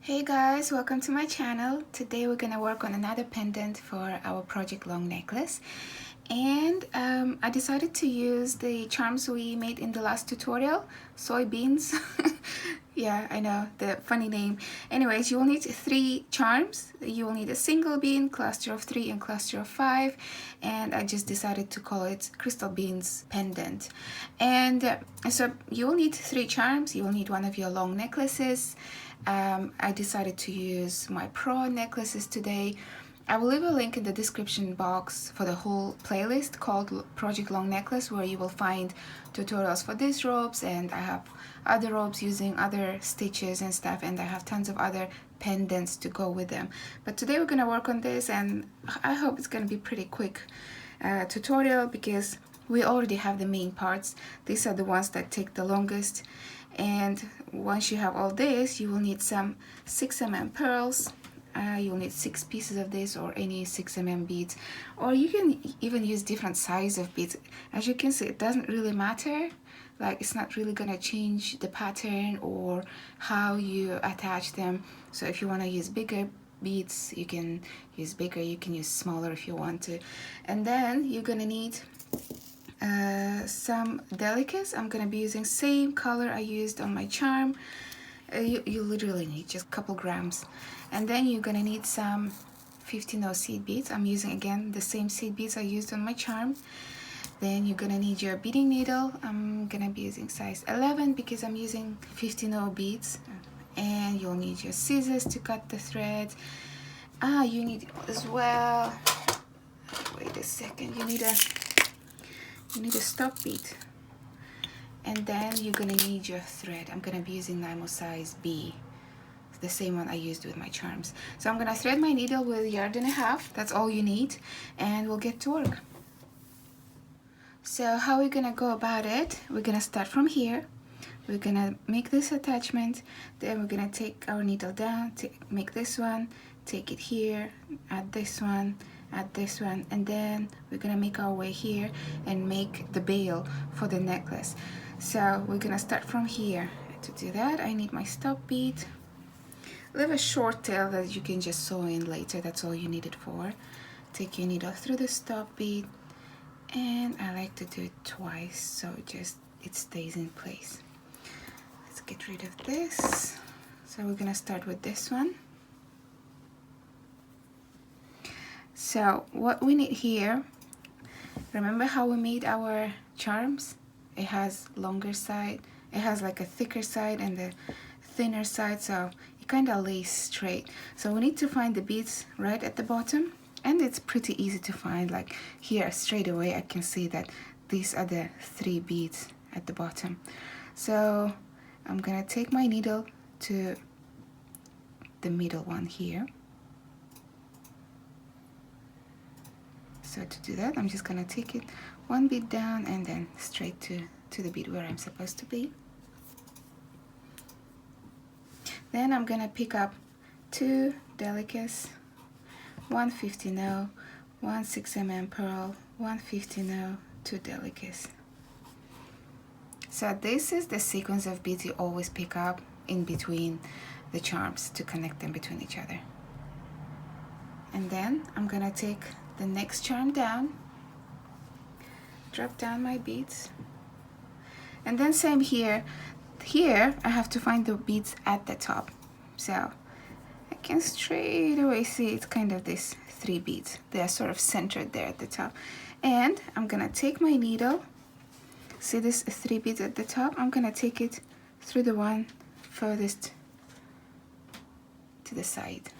Hey guys, welcome to my channel. Today we're gonna work on another pendant for our project long necklace, and I decided to use the charms we made in the last tutorial, Soy Beans. Yeah, I know, the funny name. Anyways, you will need 3 charms. You will need a single bean, cluster of 3 and cluster of 5, and I just decided to call it Crystal Beans Pendant. And so you will need 3 charms. You will need one of your long necklaces. I decided to use my Pro necklaces today. I will leave a link in the description box for the whole playlist called Project Long Necklace, where you will find tutorials for these ropes, and I have other ropes using other stitches and stuff, and I have tons of other pendants to go with them. But today we're gonna work on this, and I hope it's gonna be pretty quick tutorial because we already have the main parts. These are the ones that take the longest, and once you have all this, you will need some 6mm pearls. You'll need 6 pieces of this, or any 6mm beads, or you can even use different size of beads. As you can see, it doesn't really matter, like it's not really gonna change the pattern or how you attach them. So if you want to use bigger beads, you can use bigger, you can use smaller if you want to. And then you're gonna need some Delicas. I'm gonna be using same color I used on my charm. You literally need just a couple grams. And then you're gonna need some 15-0 seed beads. I'm using again the same seed beads I used on my charm. Then you're gonna need your beading needle. I'm gonna be using size 11 because I'm using 15-0 beads. And you'll need your scissors to cut the thread. You need as well, wait a second, you need a stop bead. And then you're gonna need your thread. I'm gonna be using Nymo size B, the same one I used with my charms. So I'm gonna thread my needle with 1.5 yards. That's all you need, and we'll get to work. So how we're gonna go about it, we're gonna start from here. We're gonna make this attachment, then we're gonna take our needle down, make this one, take it here, add this one, and then we're gonna make our way here and make the bail for the necklace. So we're gonna start from here. To do that, I need my stop bead. Leave a short tail that you can just sew in later. That's all you need it for. Take your needle through the stop bead, and I like to do it twice so it stays in place. Let's get rid of this. So we're gonna start with this one. So what we need here, remember how we made our charms? It has longer side, it has like a thicker side and a thinner side, so it kind of lays straight. So we need to find the beads right at the bottom, and it's pretty easy to find. Like here straight away I can see that these are the 3 beads at the bottom. So I'm gonna take my needle to the middle one here. So to do that, I'm just gonna take it 1 bead down and then straight to the bead where I'm supposed to be. Then I'm gonna pick up 2 Delicas, 1 15-0, 1 6mm pearl, 1 15-0, 2 Delicas. So this is the sequence of beads you always pick up in between the charms to connect them between each other. And then I'm gonna take the next charm down, drop down my beads, and then same here. Here I have to find the beads at the top. So I can straight away see it's kind of these 3 beads. They are sort of centered there at the top. And I'm gonna take my needle, see this 3 beads at the top, I'm gonna take it through the one furthest to the side.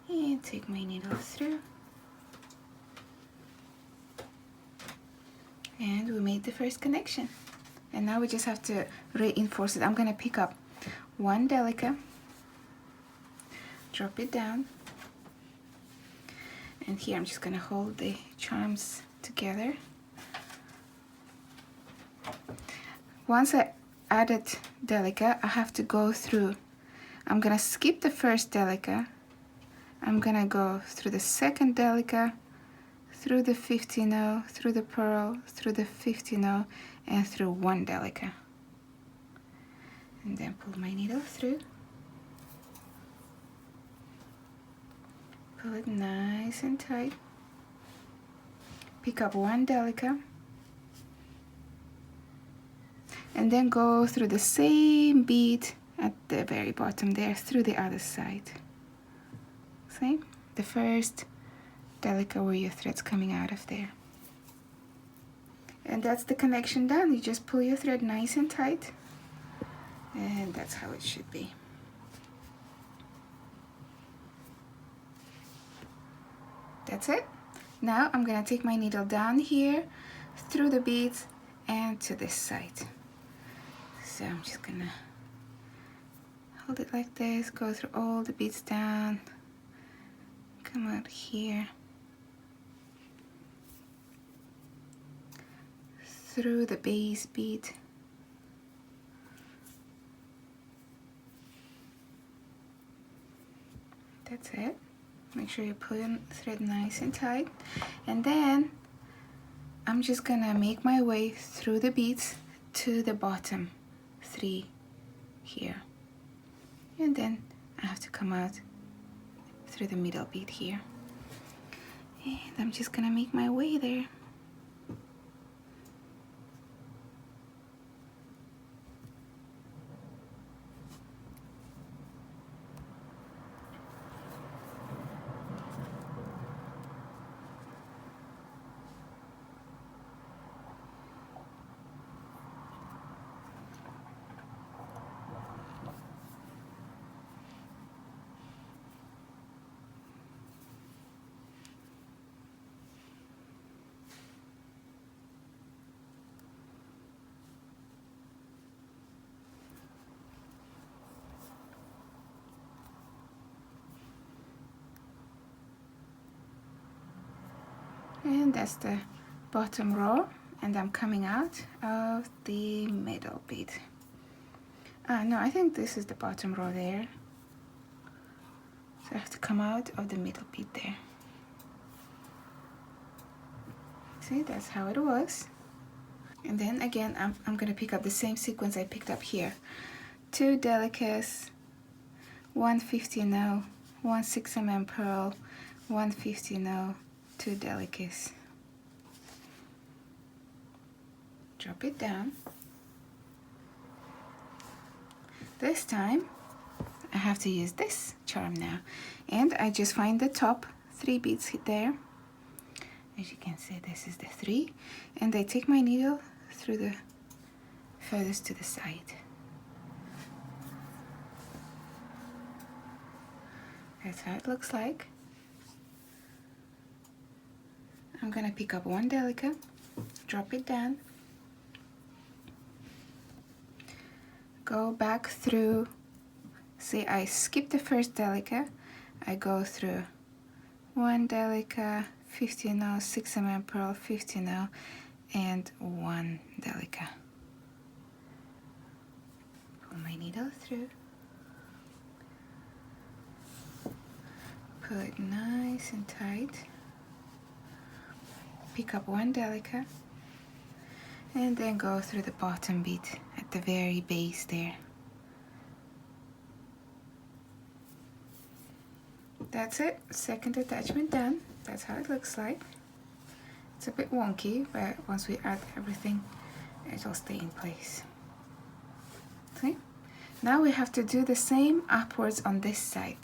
And take my needle through. And we made the first connection. And now we just have to reinforce it. I'm gonna pick up 1 Delica, drop it down, and here I'm just gonna hold the charms together. Once I added Delica, I have to go through. I'm gonna skip the first Delica. I'm gonna go through the second Delica, through the 15-0, through the pearl, through the 15-0, and through 1 Delica. And then pull my needle through. Pull it nice and tight. Pick up one Delica and then go through the same bead at the very bottom there through the other side. See? The first Delica where your thread's coming out of there. And that's the connection done. You just pull your thread nice and tight, and that's how it should be. That's it. Now I'm gonna take my needle down here through the beads and to this side. So I'm just gonna hold it like this, go through all the beads down, come out here, through the base bead, that's it. Make sure you pull your thread nice and tight, and then I'm just gonna make my way through the beads to the bottom 3 here, and then I have to come out through the middle bead here, and I'm just gonna make my way there. And that's the bottom row, and I'm coming out of the middle bead. No, I think this is the bottom row there. So I have to come out of the middle bead there. See, that's how it was. And then again, I'm gonna pick up the same sequence I picked up here. 2 Delicas, 150 no, 1 6mm pearl, 150 no, 2 Delicas. Drop it down. This time I have to use this charm now, and I just find the top 3 beads there. As you can see, this is the 3, and I take my needle through the furthest to the side. That's how it looks like. I'm gonna pick up 1 Delica, drop it down, go back through. See, I skip the first Delica, I go through 1 Delica, 50 no, 6mm pearl, 50 no, and 1 Delica. Pull my needle through, pull it nice and tight, pick up 1 Delica, and then go through the bottom bead at the very base there. That's it, second attachment done. That's how it looks like. It's a bit wonky, but once we add everything, it'll stay in place. See? Now we have to do the same upwards on this side.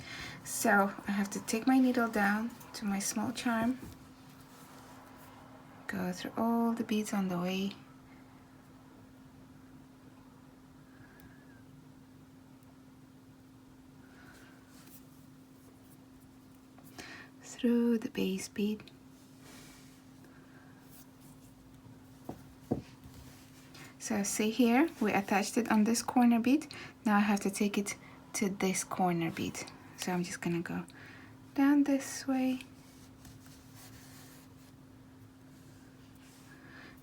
So I have to take my needle down to my small charm, go through all the beads on the way, through the base bead, so see here, we attached it on this corner bead. Now I have to take it to this corner bead. So I'm just gonna go down this way.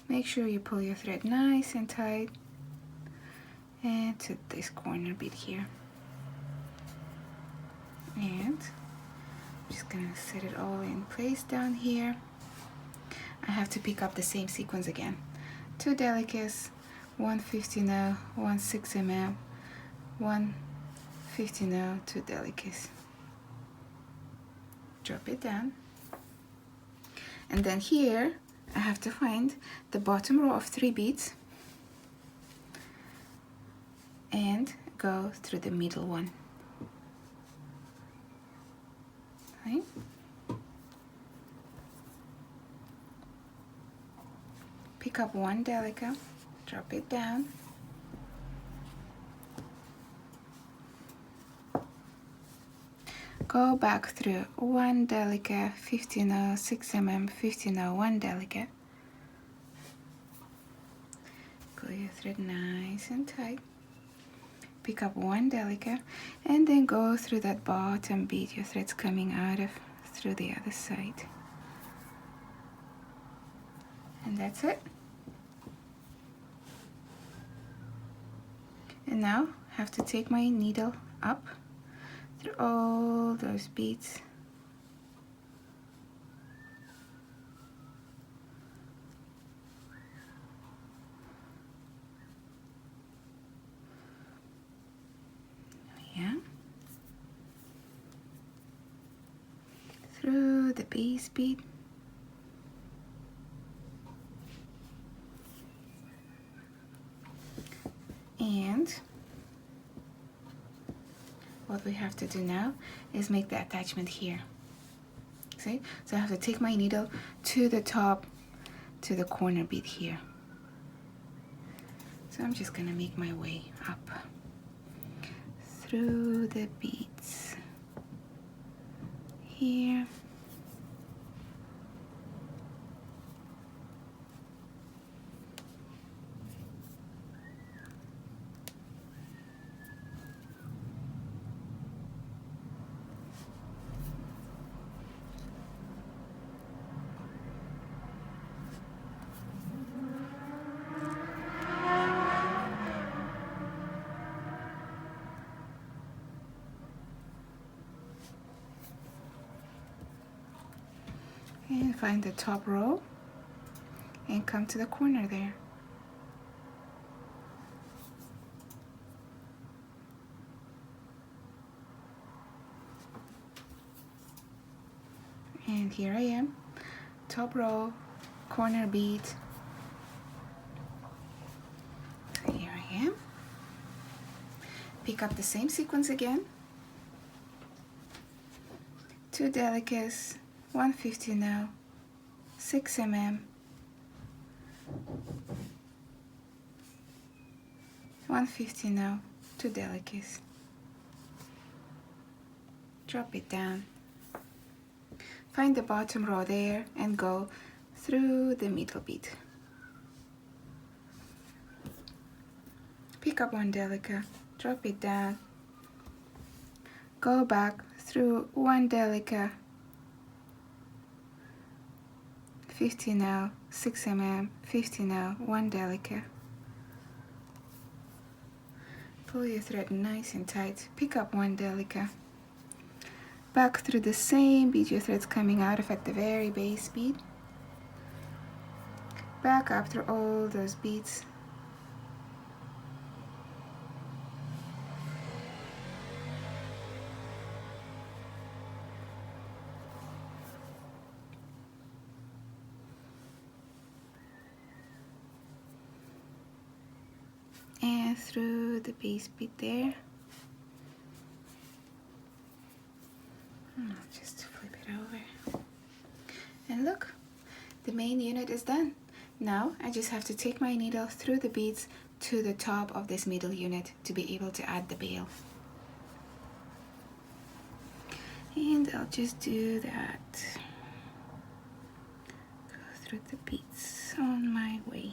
Make sure you pull your thread nice and tight, and to this corner bead here. And I'm just gonna set it all in place down here. I have to pick up the same sequence again. 2 Delicas, 150 no, 1 6mm, 150 no, 2 Delicas. drop it down, and then here I have to find the bottom row of 3 beads and go through the middle one. Okay. Pick up 1 Delica, drop it down, go back through 1 Delica, 15 6 mm, 15 1 Delica. Pull your thread nice and tight. Pick up 1 Delica and then go through that bottom bead your thread's coming out of through the other side. And that's it. And now I have to take my needle up through all those beads. Yeah. Through the base bead. And what we have to do now is make the attachment here. See? So I have to take my needle to the top, to the corner bead here. So I'm just gonna make my way up through the beads here. And find the top row and come to the corner there. And here I am, top row, corner bead. So here I am. Pick up the same sequence again. 2 Delicas, 150 now, 6 mm, 150 now, 2 Delicas. Drop it down. Find the bottom row there and go through the middle bead. Pick up 1 Delica, drop it down, go back through 1 Delica, 50 now, 6 mm, 50 now, 1 Delica. Pull your thread nice and tight, pick up 1 Delica, back through the same bead your thread's coming out of at the very base bead, back up through all those beads, and through the base bead there. I'll just flip it over. And look, the main unit is done. Now I just have to take my needle through the beads to the top of this middle unit to be able to add the bail. And I'll just do that. Go through the beads on my way.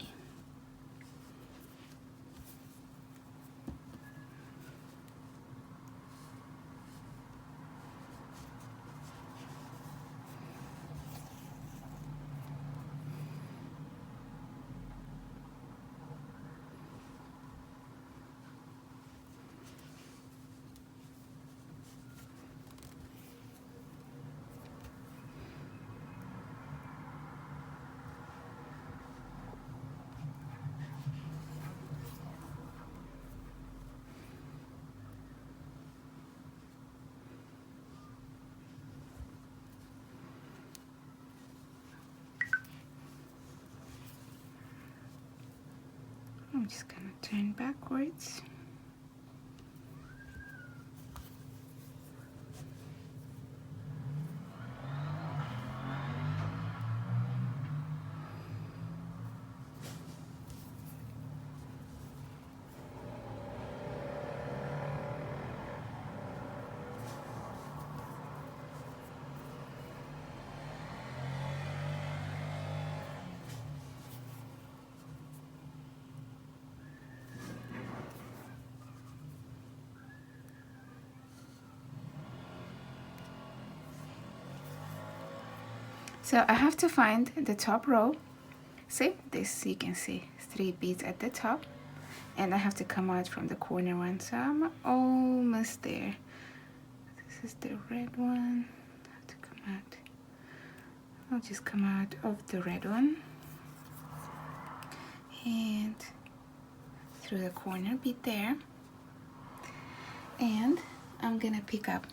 I'm just gonna turn backwards. So I have to find the top row. See this, you can see 3 beads at the top, and I have to come out from the corner one, so I'm almost there. This is the red one. I have to come out. I'll just come out of the red one and through the corner bead there, and I'm gonna pick up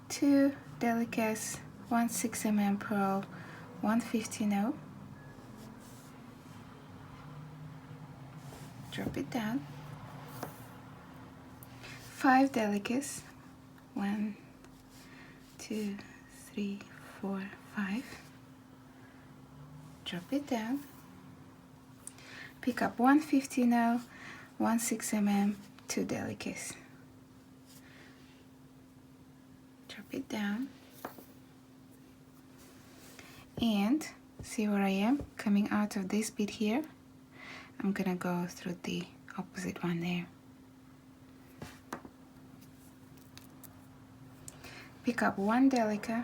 2 Delicas, 1 6mm pearl, 1 15/0, drop it down, 5 Delicas, 1 2 3 4 5, drop it down, pick up 1 15/0, 1 6mm, 2 Delicas, drop it down, and see where I am coming out of this bead here. I'm gonna go through the opposite one there. Pick up 1 Delica,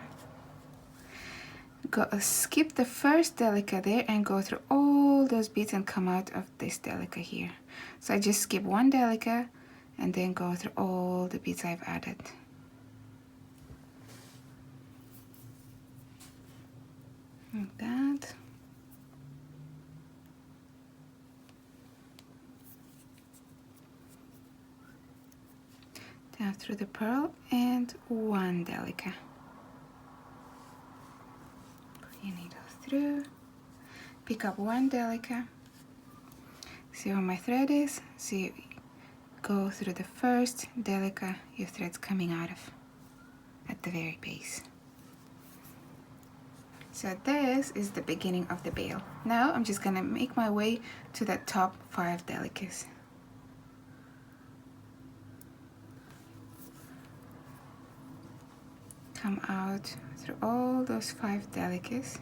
go skip the first Delica there and go through all those beads and come out of this Delica here. So I just skip 1 Delica and then go through all the beads I've added. Like that. Down through the pearl and 1 Delica. Put your needle through, pick up 1 Delica, see where my thread is, see, go through the first Delica your thread's coming out of at the very base. So this is the beginning of the bail. Now I'm just gonna make my way to the top 5 Delicas. Come out through all those 5 Delicas.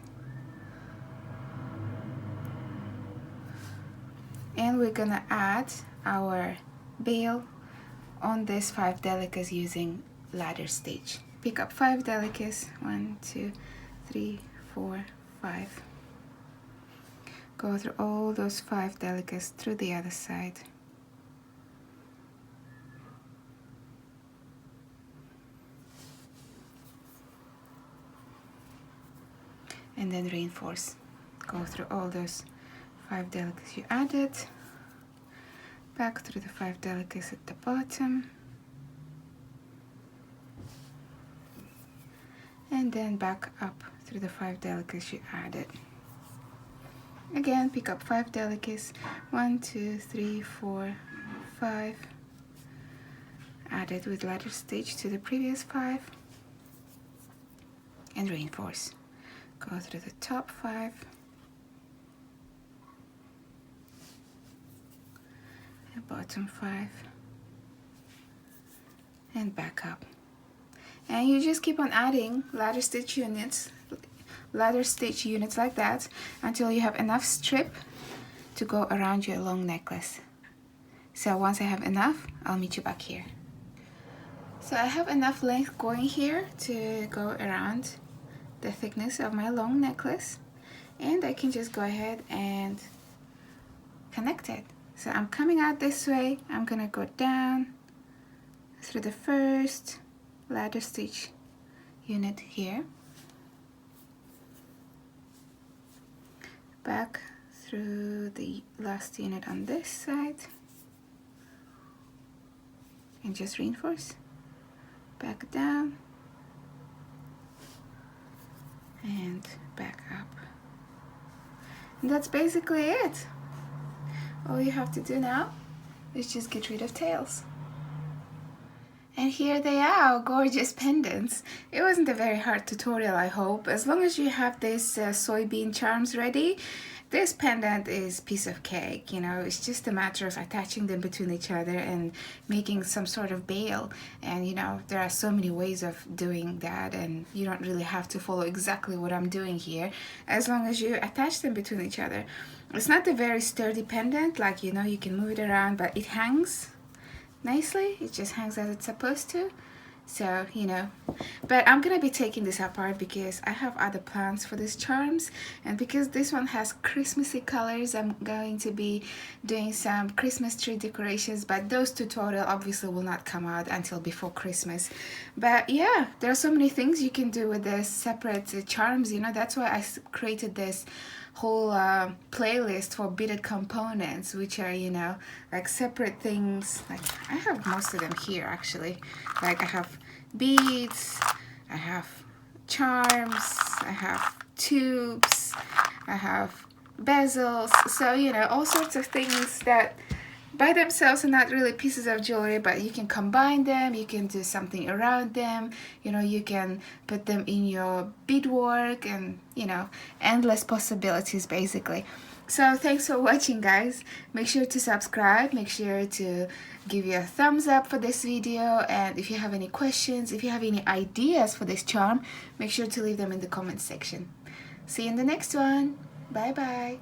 And we're gonna add our bail on these 5 Delicas using ladder stitch. Pick up 5 Delicas, 1 2 3 4 5. Go through all those 5 Delicas through the other side. And then reinforce. Go through all those 5 Delicas you added, back through the 5 Delicas at the bottom, and then back up through the 5 Delicas you added. Again, pick up 5 Delicas, 1 2 3 4 5, added with ladder stitch to the previous 5, and reinforce. Go through the top 5, and bottom 5, and back up. And you just keep on adding ladder stitch units like that until you have enough strip to go around your long necklace. So once I have enough, I'll meet you back here. So I have enough length going here to go around the thickness of my long necklace, and I can just go ahead and connect it. So I'm coming out this way, I'm gonna go down through the first ladder stitch unit here, back through the last unit on this side, and just reinforce, back down, and back up. And that's basically it. All you have to do now is just get rid of tails. And here they are, gorgeous pendants. It wasn't a very hard tutorial, I hope. As long as you have this soybean charms ready, this pendant is piece of cake. You know, it's just a matter of attaching them between each other and making some sort of bail. And you know, there are so many ways of doing that, and you don't really have to follow exactly what I'm doing here, as long as you attach them between each other. It's not a very sturdy pendant, like, you know, you can move it around, but it hangs nicely. It just hangs as it's supposed to. So, you know, but I'm gonna be taking this apart because I have other plans for these charms, and because this one has Christmassy colors, I'm going to be doing some Christmas tree decorations, but those tutorial obviously will not come out until before Christmas. But yeah, there are so many things you can do with the separate charms, you know. That's why I created this whole playlist for beaded components, which are, you know, like separate things. Like, I have most of them here actually. Like, I have beads, I have charms, I have tubes, I have bezels, so, you know, all sorts of things that by themselves are not really pieces of jewelry, but you can combine them, you can do something around them, you know, you can put them in your beadwork, and, you know, endless possibilities basically. So thanks for watching, guys. Make sure to subscribe, make sure to give you a thumbs up for this video, and if you have any questions, if you have any ideas for this charm, make sure to leave them in the comment section. See you in the next one. Bye bye.